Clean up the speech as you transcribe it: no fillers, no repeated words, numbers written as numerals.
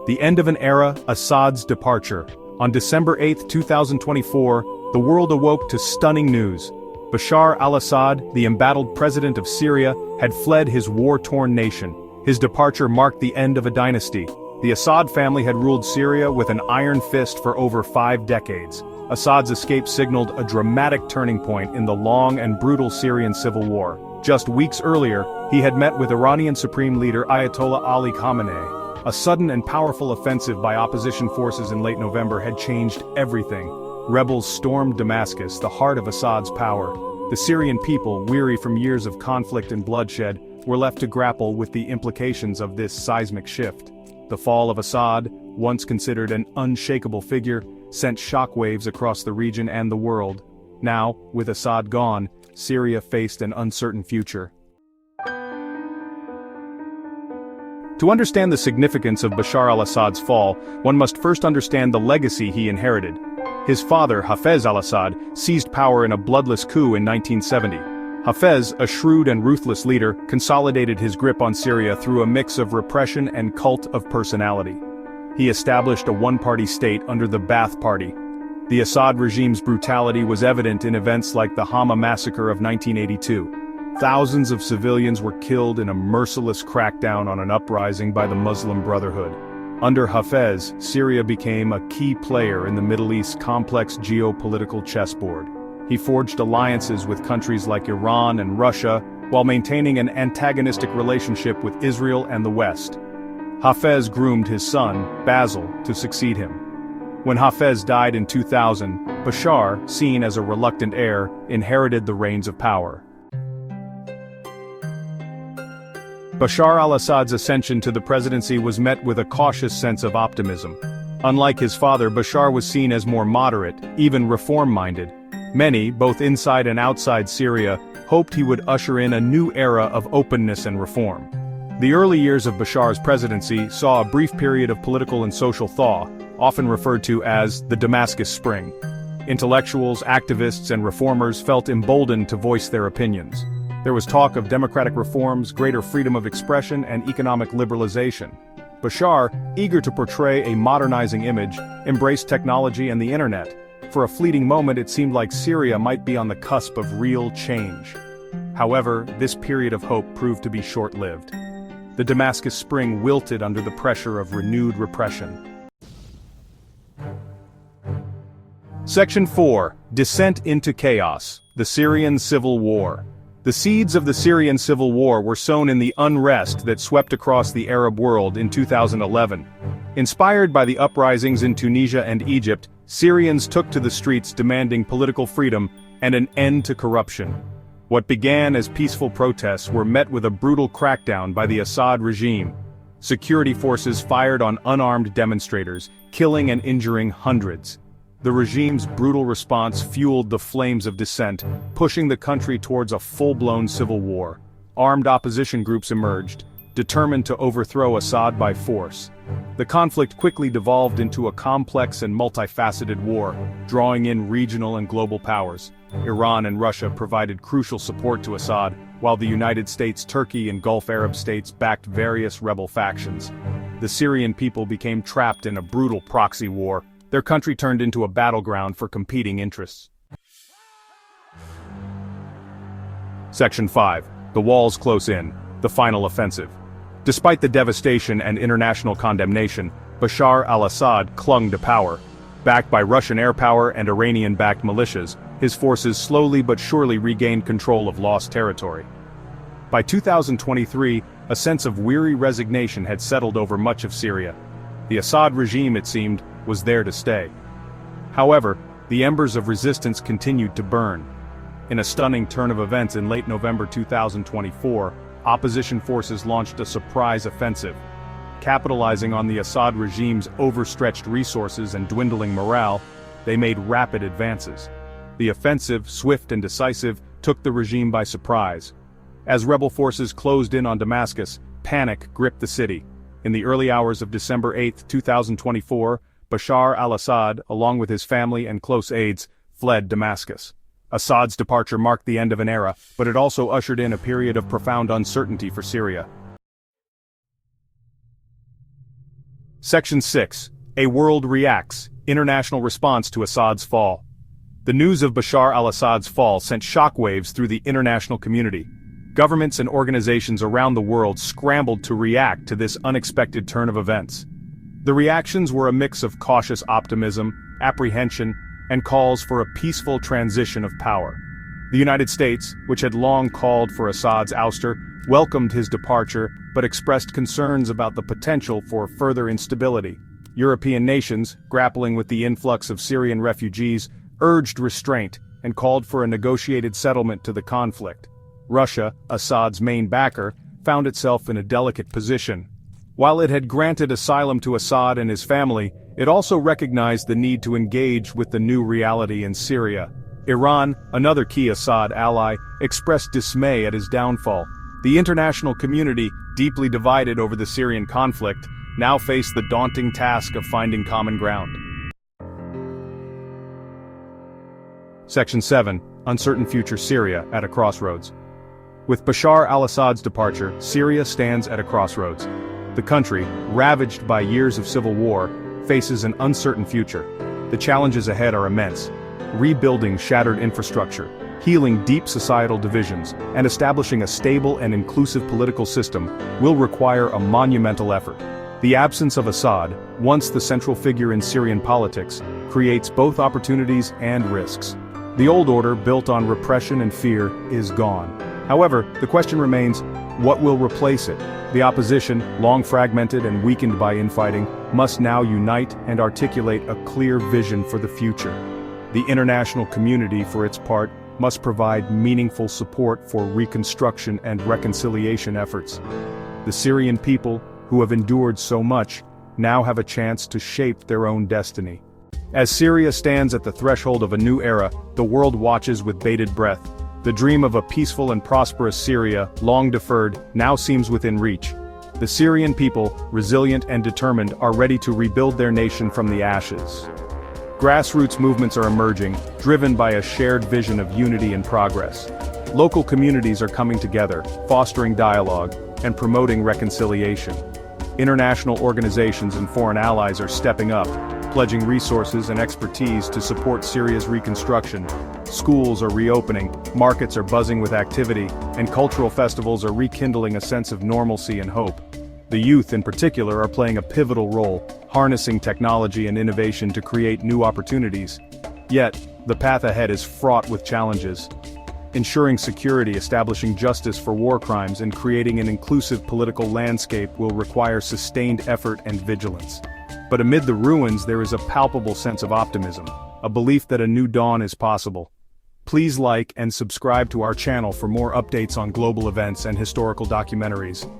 The end of an era, Assad's departure. On December 8, 2024, the world awoke to stunning news. Bashar al-Assad, the embattled president of Syria, had fled his war-torn nation. His departure marked the end of a dynasty. The Assad family had ruled Syria with an iron fist for over 5 decades. Assad's escape signaled a dramatic turning point in the long and brutal Syrian civil war. Just weeks earlier, he had met with Iranian Supreme Leader Ayatollah Ali Khamenei. A sudden and powerful offensive by opposition forces in late November had changed everything. Rebels stormed Damascus, the heart of Assad's power. The Syrian people, weary from years of conflict and bloodshed, were left to grapple with the implications of this seismic shift. The fall of Assad, once considered an unshakable figure, sent shockwaves across the region and the world. Now, with Assad gone, Syria faced an uncertain future. To understand the significance of Bashar al-Assad's fall, one must first understand the legacy he inherited. His father, Hafez al-Assad, seized power in a bloodless coup in 1970. Hafez, a shrewd and ruthless leader, consolidated his grip on Syria through a mix of repression and cult of personality. He established a one-party state under the Ba'ath Party. The Assad regime's brutality was evident in events like the Hama massacre of 1982. Thousands of civilians were killed in a merciless crackdown on an uprising by the Muslim Brotherhood. Under Hafez, Syria became a key player in the Middle East's complex geopolitical chessboard. He forged alliances with countries like Iran and Russia, while maintaining an antagonistic relationship with Israel and the West. Hafez groomed his son, Basil, to succeed him. When Hafez died in 2000, Bashar, seen as a reluctant heir, inherited the reins of power. Bashar al-Assad's ascension to the presidency was met with a cautious sense of optimism. Unlike his father, Bashar was seen as more moderate, even reform-minded. Many, both inside and outside Syria, hoped he would usher in a new era of openness and reform. The early years of Bashar's presidency saw a brief period of political and social thaw, often referred to as the Damascus Spring. Intellectuals, activists, and reformers felt emboldened to voice their opinions. There was talk of democratic reforms, greater freedom of expression, and economic liberalization. Bashar, eager to portray a modernizing image, embraced technology and the internet. For a fleeting moment it seemed like Syria might be on the cusp of real change. However, this period of hope proved to be short-lived. The Damascus Spring wilted under the pressure of renewed repression. Section 4. Descent into Chaos. The Syrian Civil War. The seeds of the Syrian civil war were sown in the unrest that swept across the Arab world in 2011. Inspired by the uprisings in Tunisia and Egypt, Syrians took to the streets demanding political freedom and an end to corruption. What began as peaceful protests were met with a brutal crackdown by the Assad regime. Security forces fired on unarmed demonstrators, killing and injuring hundreds. The regime's brutal response fueled the flames of dissent, pushing the country towards a full-blown civil war. Armed opposition groups emerged, determined to overthrow Assad by force. The conflict quickly devolved into a complex and multifaceted war, drawing in regional and global powers. Iran and Russia provided crucial support to Assad, while the United States, Turkey, and Gulf Arab states backed various rebel factions. The Syrian people became trapped in a brutal proxy war. Their country turned into a battleground for competing interests. Section 5. The walls close in. The final offensive. Despite the devastation and international condemnation, Bashar al-Assad clung to power. Backed by Russian air power and Iranian-backed militias, his forces slowly but surely regained control of lost territory. By 2023, a sense of weary resignation had settled over much of Syria. The Assad regime, it seemed, was there to stay. However, the embers of resistance continued to burn. In a stunning turn of events in late November 2024, opposition forces launched a surprise offensive. Capitalizing on the Assad regime's overstretched resources and dwindling morale, they made rapid advances. The offensive, swift and decisive, took the regime by surprise. As rebel forces closed in on Damascus, panic gripped the city. In the early hours of December 8, 2024, Bashar al-Assad, along with his family and close aides, fled Damascus. Assad's departure marked the end of an era, but it also ushered in a period of profound uncertainty for Syria. Section 6. A world reacts. International response to Assad's fall. The news of Bashar al-Assad's fall sent shockwaves through the international community. Governments and organizations around the world scrambled to react to this unexpected turn of events. The reactions were a mix of cautious optimism, apprehension, and calls for a peaceful transition of power. The United States, which had long called for Assad's ouster, welcomed his departure but expressed concerns about the potential for further instability. European nations, grappling with the influx of Syrian refugees, urged restraint and called for a negotiated settlement to the conflict. Russia, Assad's main backer, found itself in a delicate position. While it had granted asylum to Assad and his family, it also recognized the need to engage with the new reality in Syria. Iran, another key Assad ally, expressed dismay at his downfall. The international community, deeply divided over the Syrian conflict, now faced the daunting task of finding common ground. Section 7. Uncertain future Syria at a crossroads. With Bashar al-Assad's departure, Syria stands at a crossroads. The country, ravaged by years of civil war, faces an uncertain future. The challenges ahead are immense. Rebuilding shattered infrastructure, healing deep societal divisions, and establishing a stable and inclusive political system will require a monumental effort. The absence of Assad, once the central figure in Syrian politics, creates both opportunities and risks. The old order, built on repression and fear, is gone. However, the question remains, what will replace it? The opposition, long fragmented and weakened by infighting, must now unite and articulate a clear vision for the future. The international community, for its part, must provide meaningful support for reconstruction and reconciliation efforts. The Syrian people, who have endured so much, now have a chance to shape their own destiny. As Syria stands at the threshold of a new era, the world watches with bated breath. The dream of a peaceful and prosperous Syria, long deferred, now seems within reach. The Syrian people, resilient and determined, are ready to rebuild their nation from the ashes. Grassroots movements are emerging, driven by a shared vision of unity and progress. Local communities are coming together, fostering dialogue and promoting reconciliation. International organizations and foreign allies are stepping up, pledging resources and expertise to support Syria's reconstruction. Schools are reopening, markets are buzzing with activity, and cultural festivals are rekindling a sense of normalcy and hope. The youth in particular are playing a pivotal role, harnessing technology and innovation to create new opportunities. Yet, the path ahead is fraught with challenges. Ensuring security, establishing justice for war crimes, and creating an inclusive political landscape will require sustained effort and vigilance. But amid the ruins there is a palpable sense of optimism, a belief that a new dawn is possible. Please like and subscribe to our channel for more updates on global events and historical documentaries.